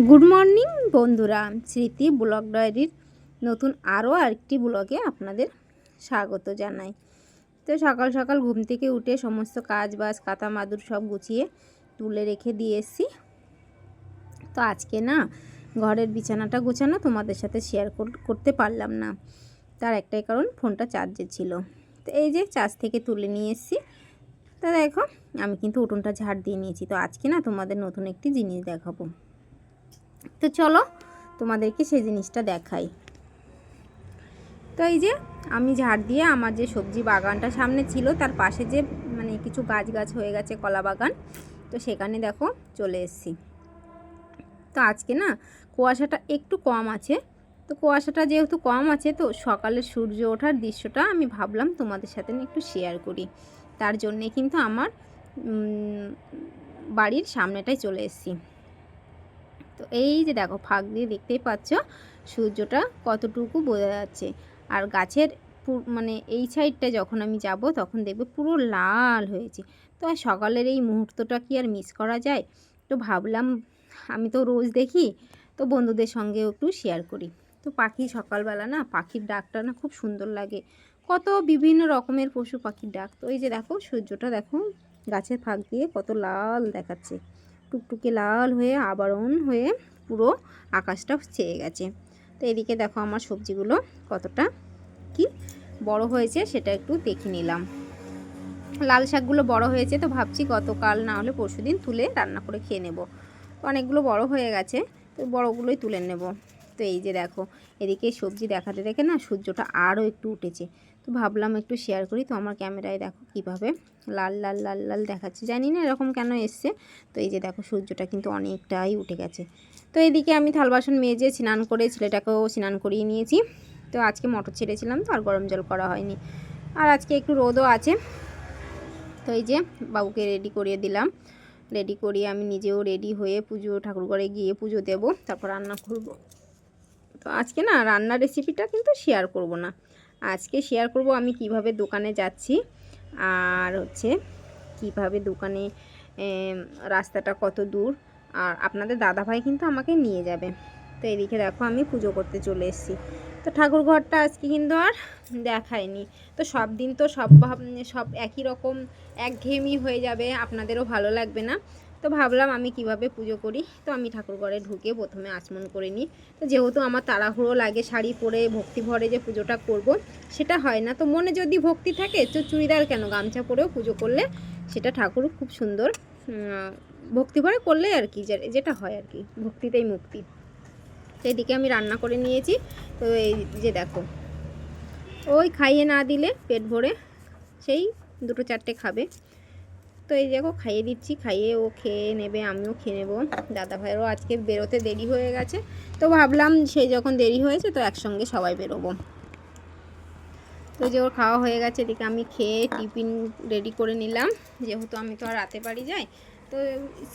Good morning বন্ধুরা, স্মৃতি blog ডায়েরির নতুন আরও আরেকটি ব্লগে আপনাদের স্বাগত জানাই। তো সকাল সকাল ঘুম থেকে উঠে সমস্ত কাজ বাজ কাঁথা মাদুর সব গুছিয়ে তুলে রেখে দিয়ে এসেছি। তো আজকে না ঘরের বিছানাটা গোছানো তোমাদের সাথে শেয়ার করতে পারলাম না, তার একটাই কারণ ফোনটা চার্জে ছিল। তো এই যে চার্জ থেকে তুলে নিয়ে এসেছি। তা দেখো আমি কিন্তু উঠোনটা ঝাড় দিয়ে নিয়েছি। তো আজকে না তোমাদের নতুন একটি জিনিস দেখাবো। তো চলো তোমাদেরকে সেই জিনিসটা দেখাই। তো এই যে আমি ঝাড় দিয়ে আমার যে সবজি বাগানটা সামনে ছিল তার পাশে যে কিছু গাছ হয়ে গেছে কলা বাগান, তো সেখানে দেখো চলে এসেছি। তো আজকে না কুয়াশাটা একটু কম আছে। তো কুয়াশাটা যেহেতু কম আছে তো সকালে সূর্য ওঠার দৃশ্যটা আমি ভাবলাম তোমাদের সাথে একটু শেয়ার করি। তার জন্যে কিন্তু আমার বাড়ির সামনেটাই চলে এসেছি। তো এই যে দেখো ফাঁক দিয়ে দেখতেই পাচ্ছ সূর্যটা কতটুকু বোঝা যাচ্ছে। আর গাছের এই সাইডটা যখন আমি যাব তখন দেখবে পুরো লাল হয়েছে। তো সকালের এই মুহূর্তটা কি আর মিস করা যায়? তো ভাবলাম আমি তো রোজ দেখি, তো বন্ধুদের সঙ্গেও একটু শেয়ার করি। তো পাখি সকালবেলা না পাখির ডাকটা না খুব সুন্দর লাগে, কত বিভিন্ন রকমের পশু পাখির ডাক। তো এই যে দেখো সূর্যটা দেখো গাছের ফাঁক দিয়ে কত লাল দেখাচ্ছে, টুকটুকে লাল হয়ে আবরণ হয়ে পুরো আকাশটা ছেয়ে গেছে। তো এদিকে দেখো আমার সবজিগুলো কতটা কি বড় হয়েছে সেটা একটু দেখে নিলাম। লাল শাকগুলো বড় হয়েছে, তো ভাবছি গতকাল না হলে পরশুদিন তুলে রান্না করে খেয়ে নেব। তো অনেকগুলো বড় হয়ে গেছে, তো বড়গুলোই তুলে নেব। তো এই যে দেখো এদিকে সবজি দেখাতে দেখে না সূর্যটা আরও একটু উঠেছে। তো ভাবলাম একটু শেয়ার করি। তো আমার ক্যামেরায় দেখো কিভাবে লাল লাল লাল লাল দেখাচ্ছে, জানি না এরকম কেন এসছে। তো এই যে দেখো সূর্যটা কিন্তু অনেকটাই উঠে গেছে। তো এদিকে আমি থাল বাসন মেজে স্নান করে ছেলেটাকেও স্নান করিয়ে নিয়েছি। তো আজকে মটর ছেড়েছিলাম, তো আর গরম জল করা হয়নি। আর আজকে একটু রোদও আছে। তো এই যে বাবুকে রেডি করিয়ে দিলাম, রেডি করিয়ে আমি নিজেও রেডি হয়ে ঠাকুরঘরে গিয়ে পুজো দেব, তারপর রান্না করব। তো আজকে না রান্নার রেসিপিটা কিন্তু শেয়ার করব না, আজকে শেয়ার করব আমি কিভাবে দোকানে যাচ্ছি, আর হচ্ছে কিভাবে দোকানে রাস্তাটা কত দূর, আর আপনাদের দাদাভাই কিন্তু আমাকে নিয়ে যাবে। তো এদিকে দেখো আমি পুজো করতে চলে এসেছি। তো ঠাকুর ঘরটা আজকে কিন্তু আর দেখায়নি। তো সব দিন তো সব একই রকম একঘেয়েমি হয়ে যাবে, আপনাদেরও ভালো লাগবে না। তো ভাবলাম আমি কিভাবে পুজো করি। তো আমি ঠাকুর ঘরে ঢুকে প্রথমে আচমন করে নিই। তো যেহেতু আমার তাড়াহুড়ো লাগে শাড়ি পরে ভক্তি ভরে যে পুজোটা করব সেটা হয় না। তো মনে যদি ভক্তি থাকে তো চুড়িদার কেন গামছা পরেও পুজো করলে সেটা ঠাকুর খুব সুন্দর ভক্তি ভরে করলে আর কি, যেটা হয় আর কি, ভক্তিতেই মুক্তি। তো এদিকে আমি রান্না করে নিয়েছি। তো এই যে দেখো ওই খাইয়ে না দিলে পেট ভরে সেই দুটো চারটে খাবে। তো এই দেখো খাইয়ে দিচ্ছি, খাইয়ে ও খেয়ে নেবে, আমিও খেয়ে নেবো। দাদা ভাইয়েরও আজকে বেরোতে দেরি হয়ে গেছে, তো ভাবলাম সেই যখন দেরি হয়েছে তো একসঙ্গে সবাই বেরোবো। তো যে ওর খাওয়া হয়ে গেছে, এদিকে আমি খেয়ে টিফিন রেডি করে নিলাম, যেহেতু আমি তো আর রাতে বাড়ি যাই। তো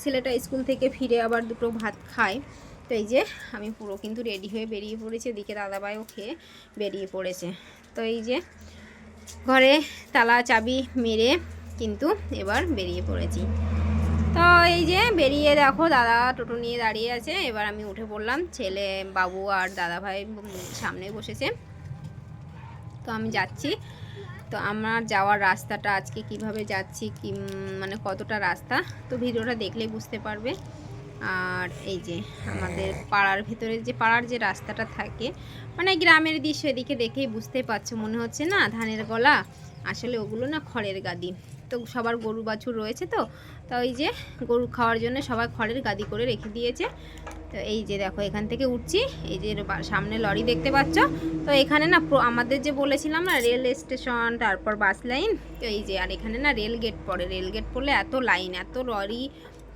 ছেলেটা স্কুল থেকে ফিরে আবার দুটো ভাত খায়। তো এই যে আমি পুরো কিন্তু রেডি হয়ে বেরিয়ে পড়েছি, এদিকে দাদাভাইও খেয়ে বেরিয়ে পড়েছে। তো এই যে ঘরে তালা চাবি মেরে কিন্তু এবার বেরিয়ে পড়েছি। তো এই যে বেরিয়ে দেখো দাদা টোটো নিয়ে দাঁড়িয়ে আছে, এবার আমি উঠে পড়লাম। ছেলে বাবু আর দাদাভাই সামনে বসেছে। তো আমি যাচ্ছি। তো আমার যাওয়ার রাস্তাটা আজকে কিভাবে যাচ্ছি, কি কতটা রাস্তা, তো ভিডিওটা দেখলেই বুঝতে পারবে। আর এই যে আমাদের পাড়ার ভেতরে যে পাড়ার যে রাস্তাটা থাকে গ্রামের দৃশ্য, এদিকে দেখেই বুঝতে পারছো মনে হচ্ছে না ধানের গলা, আসলে ওগুলো না খড়ের গাদি। তো সবার গরু বাছুর রয়েছে, তো ওই যে গরু খাওয়ার জন্য সবাই খড়ের গাদি করে রেখে দিয়েছে। তো এই যে দেখো এখান থেকে উঠছি, এই যে সামনে লরি দেখতে পাচ্ছ। তো এখানে না আমাদের যে বলেছিলাম না রেল স্টেশন, তারপর বাস লাইন, তো এই যে আর এখানে না রেল গেট পড়ে। রেল গেট পড়লে এত লাইন, এত লরি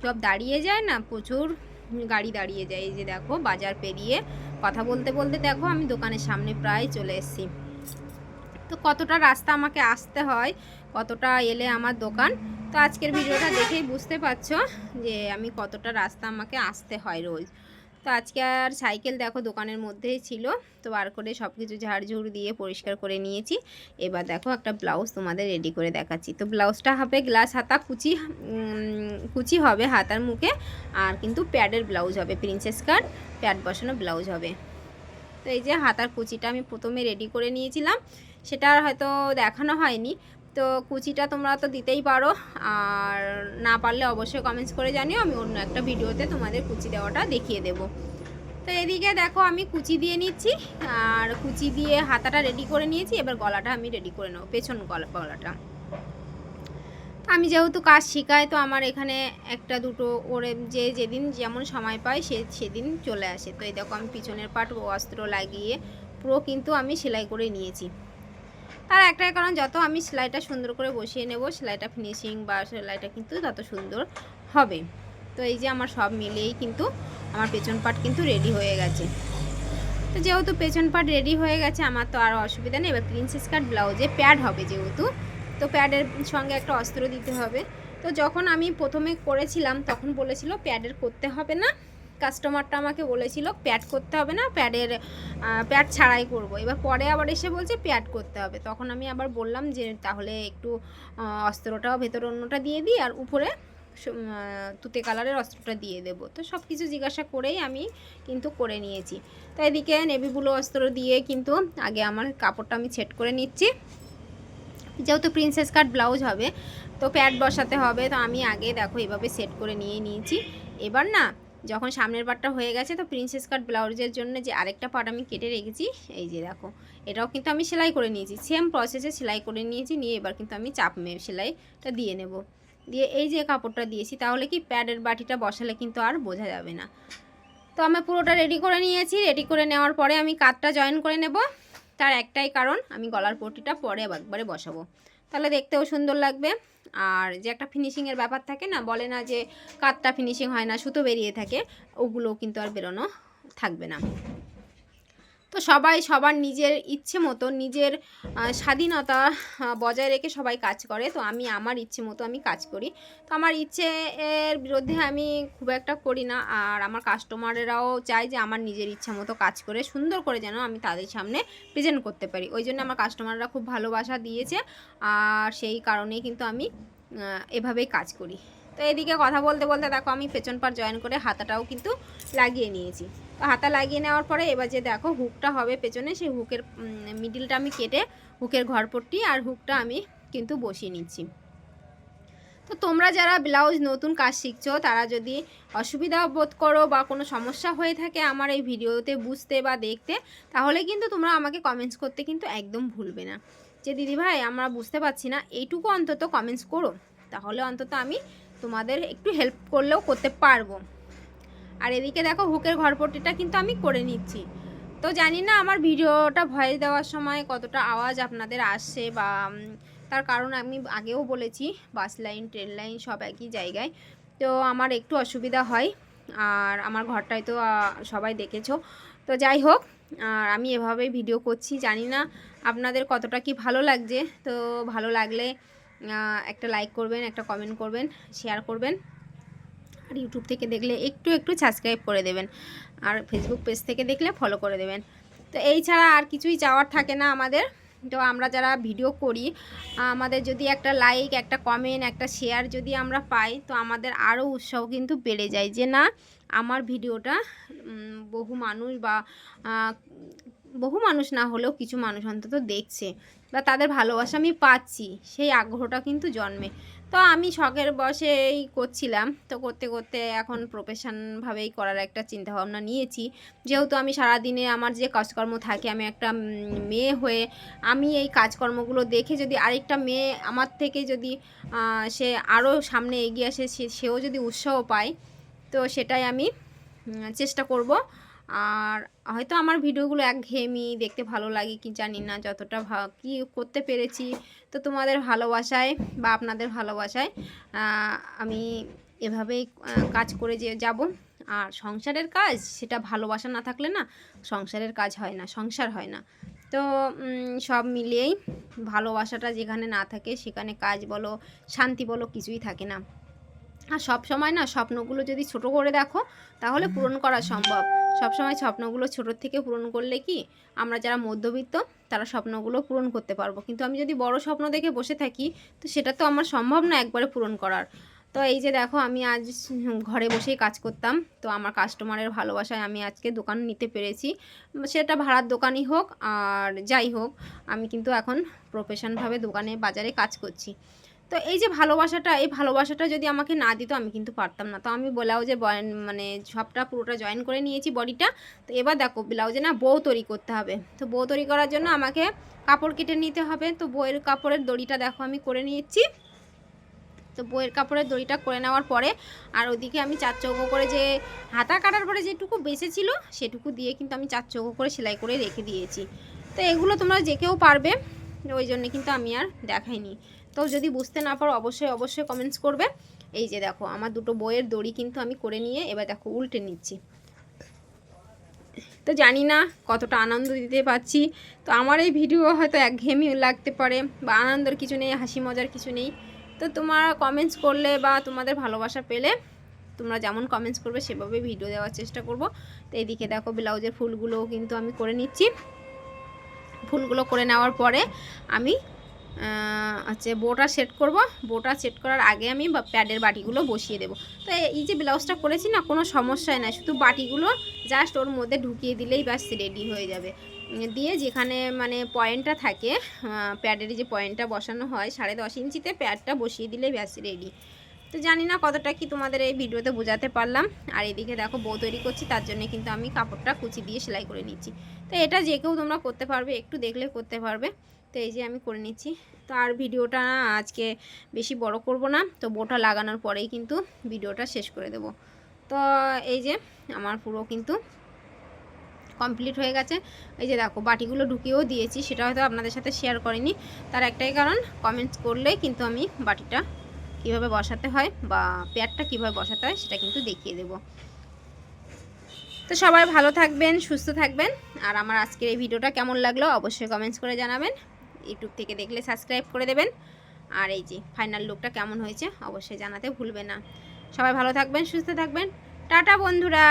সব দাঁড়িয়ে যায় না, প্রচুর গাড়ি দাঁড়িয়ে যায়। এই যে দেখো বাজার পেরিয়ে কথা বলতে বলতে দেখো আমি দোকানের সামনে প্রায় চলে এসেছি। তো কতটা রাস্তা আমাকে আসতে হয়, কতটা এলে আমার দোকান, তো আজকের ভিডিওটা দেখেই বুঝতে পারছো যে আমি কতটা রাস্তা আমাকে আসতে হয় রোজ। তো আজকে আর সাইকেল দেখো দোকানের মধ্যেই ছিল, তো বার করে সব কিছু ঝাড়ঝুড় দিয়ে পরিষ্কার করে নিয়েছি। এবার দেখো একটা ব্লাউজ তোমাদের রেডি করে দেখাচ্ছি। তো ব্লাউজটা হবে গ্লাস হাতা, কুচি কুচি হবে হাতার মুখে, আর কিন্তু প্যাডের ব্লাউজ হবে, প্রিন্সেস কাট প্যাড বসানো ব্লাউজ হবে। তো এই যে হাতার কুচিটা আমি প্রথমে রেডি করে নিয়েছিলাম, সেটা আর হয়তো দেখানো হয়নি। তো কুচিটা তোমরা তো দিতেই পারো, আর না পারলে অবশ্যই কমেন্টস করে জানিও, আমি অন্য একটা ভিডিওতে তোমাদের কুচি দেওয়াটা দেখিয়ে দেবো। তো এদিকে দেখো আমি কুচি দিয়ে নিচ্ছি, আর কুচি দিয়ে হাতাটা রেডি করে নিয়েছি। এবার গলাটা আমি রেডি করে নেবো, পেছন গলাটা। আমি যেহেতু কাজ শেখাই, তো আমার এখানে একটা দুটো ওরে যেদিন যেমন সময় পায় সেদিন চলে আসে। তো এই দেখো আমি পিছনের পাট অস্ত্র লাগিয়ে পুরো কিন্তু আমি সেলাই করে নিয়েছি। তার একটাই কারণ, যত আমি সেলাইটা সুন্দর করে বসিয়ে নেব, সেলাইটা ফিনিশিং বা সেলাইটা কিন্তু তত সুন্দর হবে। তো এই যে আমার সব মিলিয়েই কিন্তু আমার পেছন পাট কিন্তু রেডি হয়ে গেছে। তো যেহেতু পেছন পাট রেডি হয়ে গেছে, আমার তো আর অসুবিধা নেই। এবার প্রিন্সেস কাট ব্লাউজে প্যাড হবে যেহেতু, তো প্যাডের সঙ্গে একটা অস্ত্র দিতে হবে। তো যখন আমি প্রথমে করেছিলাম তখন বলেছিল প্যাডের করতে হবে না, কাস্টমারটা আমাকে বলেছিল প্যাড করতে হবে না, প্যাড ছাড়াই করব। এবার পরে আবার এসে বলছে প্যাড করতে হবে। তখন আমি আবার বললাম যে তাহলে একটু অস্ত্রটাও ভেতর অন্যটা দিয়ে দিই, আর উপরে তুতে কালারের অস্ত্রটা দিয়ে দেবো। তো সব কিছু জিজ্ঞাসা করেই আমি কিন্তু করে নিয়েছি। তো এদিকে নেভি ব্লু অস্ত্র দিয়ে কিন্তু আগে আমার কাপড়টা আমি সেট করে নিচ্ছি। যেহেতু প্রিন্সেস কাট ব্লাউজ হবে, তো প্যাড বসাতে হবে, তো আমি আগে দেখো এভাবে সেট করে নিয়েছি। এবার না যখন সামনের পার্টটা হয়ে গেছে, তো প্রিন্সেস কাট ব্লাউজের জন্য যে আরেকটা পার্ট আমি কেটে রেখেছি, এই যে দেখো এটাও কিন্তু আমি সেলাই করে নিয়েছি, সেম প্রসেসে সেলাই করে নিয়েছি। নিয়ে এবার কিন্তু আমি চাপ সেলাইটা দিয়ে নেব। দিয়ে এই যে কাপড়টা দিয়েছি, তাহলে কি প্যাডের বাটিটা বসালে কিন্তু আর বোঝা যাবে না। তো আমি পুরোটা রেডি করে নিয়েছি। রেডি করে নেওয়ার পরে আমি কাটটা জয়েন করে নেব। তার একটাই কারণ, আমি গলার পট্টিটা পরে একবারে বসাবো, তাহলে দেখতেও সুন্দর লাগবে। আর যে একটা ফিনিশিংয়ের ব্যাপার থাকে না, বলে না যে কাটটা ফিনিশিং হয় না, সুতো বেরিয়ে থাকে, ওগুলো কিন্তু আর বেরোনো থাকবে না। তো সবাই সবার নিজের ইচ্ছে মতো, নিজের স্বাধীনতা বজায় রেখে সবাই কাজ করে। তো আমি আমার ইচ্ছে মতো আমি কাজ করি। তো আমার ইচ্ছে এর বিরুদ্ধে আমি খুব একটা করি না। আর আমার কাস্টমারেরাও চায় যে আমার নিজের ইচ্ছা মতো কাজ করে সুন্দর করে যেন আমি তাদের সামনে প্রেজেন্ট করতে পারি। ওই জন্য আমার কাস্টমাররা খুব ভালোবাসা দিয়েছে, আর সেই কারণেই কিন্তু আমি এভাবেই কাজ করি। তো এদিকে কথা বলতে বলতে দেখো আমি পেছন পাট জয়েন করে হাতাটাও কিন্তু লাগিয়ে নিয়েছি। তো হাতা লাগিয়ে নেওয়ার পরে এবার যে দেখো হুকটা হবে পেছনে, সেই হুকের মিডিলটা আমি কেটে হুকের ঘরপট্টি আর হুকটা আমি কিন্তু বসিয়ে নিচ্ছি। তো তোমরা যারা ব্লাউজ নতুন কাজ শিখছো, তারা যদি অসুবিধা বোধ করো বা কোনো সমস্যা হয়ে থাকে আমার এই ভিডিওতে বুঝতে বা দেখতে, তাহলে কিন্তু তোমরা আমাকে কমেন্টস করতে কিন্তু একদম ভুলবে না যে দিদিভাই আমরা বুঝতে পারছি না, এইটুকু অন্তত কমেন্টস করো, তাহলে অন্তত আমি তোমাদের একটু হেল্প করলেও করতে পারবো। আর এদিকে দেখো হুকের ঘরপট্টিটা কিন্তু আমি করে নিচ্ছি। তো জানি না আমার ভিডিওটা ভয়েস দেওয়ার সময় কতটা আওয়াজ আপনাদের আসছে, বা তার কারণ আমি আগেও বলেছি বাস লাইন ট্রেন লাইন সব একই জায়গায়, তো আমার একটু অসুবিধা হয়। আর আমার ঘরটায় তো সবাই দেখেছো। তো যাই হোক, আর আমি এভাবেই ভিডিও করছি, জানি না আপনাদের কতটা কি ভালো লাগছে। তো ভালো লাগলে একটা লাইক করবেন, একটা কমেন্ট করবেন, শেয়ার করবেন। আর ইউটিউব থেকে দেখলে একটু সাবস্ক্রাইব করে দেবেন, আর ফেসবুক পেজ থেকে দেখলে ফলো করে দেবেন। তো এই ছাড়া আর কিছুই চাওয়ার থাকে না আমাদের। তো আমরা যারা ভিডিও করি, আমাদের যদি একটা লাইক, একটা কমেন্ট, একটা শেয়ার যদি আমরা পাই, তো আমাদের আরও উৎসাহ কিন্তু বেড়ে যায় যে না আমার ভিডিওটা বহু মানুষ বা বহু মানুষ না হলেও কিছু মানুষ অন্তত দেখছে, বা তাদের ভালোবাসা আমি পাচ্ছি, সেই আগ্রহটা কিন্তু জন্মে। তো আমি শখের বশেই করছিলাম, তো করতে করতে এখন প্রফেশনভাবেই করার একটা চিন্তাভাবনা নিয়েছি। যেহেতু আমি সারাদিনে আমার যে কাজকর্ম থাকে, আমি একটা মেয়ে হয়ে আমি এই কাজকর্মগুলো দেখে যদি আরেকটা মেয়ে আমার থেকে যদি সে আরও সামনে এগিয়ে আসে, সেও যদি উৎসাহ পায়, তো সেটাই আমি চেষ্টা করব। আর হয়তো আমার ভিডিওগুলো একঘেয়েমি দেখতে ভালো লাগে কি জানি না, যতটা কি করতে পেরেছি তো তোমাদের ভালোবাসায় বা আপনাদের ভালোবাসায় আমি এভাবেই কাজ করে যাব। আর সংসারের কাজ, সেটা ভালোবাসা না থাকলে না সংসারের কাজ হয় না, সংসার হয় না। তো সব মিলিয়েই ভালোবাসাটা যেখানে না থাকে সেখানে কাজ বলো শান্তি বলো কিছুই থাকে না। আর সব সময় না স্বপ্নগুলো যদি ছোট করে দেখো তাহলে পূরণ করা সম্ভব। সব সময় স্বপ্নগুলো ছোটোর থেকে পূরণ করলে কি আমরা যারা মধ্যবিত্ত তারা স্বপ্নগুলো পূরণ করতে পারবো, কিন্তু আমি যদি বড় স্বপ্ন দেখে বসে থাকি তো সেটা তো আমার সম্ভব না একবারে পূরণ করার। তো এই যে দেখো আমি আজ ঘরে বসেই কাজ করতাম, তো আমার কাস্টমারের ভালোবাসায় আমি আজকে দোকান নিতে পেরেছি, সেটা ভাড়ার দোকানই হোক আর যাই হোক, আমি কিন্তু এখন প্রফেশনভাবে দোকানে বাজারে কাজ করছি। তো এই যে ভালোবাসাটা, এই ভালোবাসাটা যদি আমাকে না দিত আমি কিন্তু পারতাম না। তো আমি ব্লাউজে মানে সবটা পুরোটা জয়েন করে নিয়েছি বডিটা। তো এবার দেখো ব্লাউজে না বউ তৈরি করতে হবে। তো বউ তৈরি করার জন্য আমাকে কাপড় কেটে নিতে হবে। তো বউয়ের কাপড়ের দড়িটা দেখো আমি করে নিয়েছি। তো বউয়ের কাপড়ের দড়িটা করে নেওয়ার পরে আর ওদিকে আমি 4 চৌকো করে যে হাতা কাটার পরে যেটুকু বেঁচেছিল সেটুকু দিয়ে কিন্তু আমি 4 চৌকো করে সেলাই করে রেখে দিয়েছি। তো এগুলো তোমরা যে কেউ পারবে, ওই জন্য কিন্তু আমি আর দেখাইনি। তো যদি বুঝতে না পারো অবশ্যই কমেন্টস করবে। এই যে দেখো আমার দুটো বইয়ের দড়ি কিন্তু আমি করে নিয়ে এবার দেখো উল্টে নিচ্ছি। তো জানি না কতটা আনন্দ দিতে পারছি। তো আমার এই ভিডিও হয়তো একঘেয়েমি লাগতে পারে বা আনন্দের কিছু নেই, হাসি মজার কিছু নেই। তো তোমরা কমেন্টস করলে বা তোমাদের ভালোবাসা পেলে তোমরা যেমন কমেন্টস করবে সেভাবে ভিডিও দেওয়ার চেষ্টা করব। তো এদিকে দেখো ব্লাউজের ফুলগুলোও কিন্তু আমি করে নিচ্ছি। ফুলগুলো করে নেওয়ার পরে আমি বোটা সেট করব। বোটা সেট করার আগে আমি প্যাডের বাটিগুলো বসিয়ে দেবো। তো এই যে ব্লাউজটা করেছি না, কোনো সমস্যাই নাই, শুধু বাটিগুলো জাস্ট ওর মধ্যে ঢুকিয়ে দিলেই ব্যাস রেডি হয়ে যাবে। দিয়ে যেখানে মানে পয়েন্টটা থাকে, প্যাডের যে পয়েন্টটা বসানো হয় 10.5 ইঞ্চিতে প্যাডটা বসিয়ে দিলেই ব্যাস রেডি। তো জানি না কতটা কি তোমাদের এই ভিডিওতে বোঝাতে পারলাম। আর এদিকে দেখো বউ তৈরি করছি, তার জন্য কিন্তু আমি কাপড়টা কুচি দিয়ে সেলাই করে নিচ্ছি। তো এটা যে কেউ তোমরা করতে পারবে, একটু দেখলে করতে পারবে। তো এই যে আমি করে নিচ্ছি। তো আর ভিডিওটা আজকে বেশি বড় করব না, তো বোটা লাগানোর পরেই কিন্তু ভিডিওটা শেষ করে দেব। তো এই যে আমার পুরো কিন্তু কমপ্লিট হয়ে গেছে। এই যে দেখো বাটিগুলো ঢুকিয়েও দিয়েছি, সেটা হয়তো আপনাদের সাথে শেয়ার করিনি, তার একটাই কারণ কমেন্টস করলেই কিন্তু আমি বাটিটা কীভাবে বসাতে হয় বা প্যাডটা কীভাবে বসাতে হয় সেটা কিন্তু দেখিয়ে দেব। তো সবাই ভালো থাকবেন, সুস্থ থাকবেন। আর আমার আজকের এই ভিডিওটা কেমন লাগলো অবশ্যই কমেন্টস করে জানাবেন। ইউটিউব থেকে দেখলে সাবস্ক্রাইব করে দেবেন। আর এই যে ফাইনাল লুকটা কেমন হয়েছে অবশ্যই জানাতে ভুলবেন না। সবাই ভালো থাকবেন, সুস্থ থাকবেন। টাটা বন্ধুরা।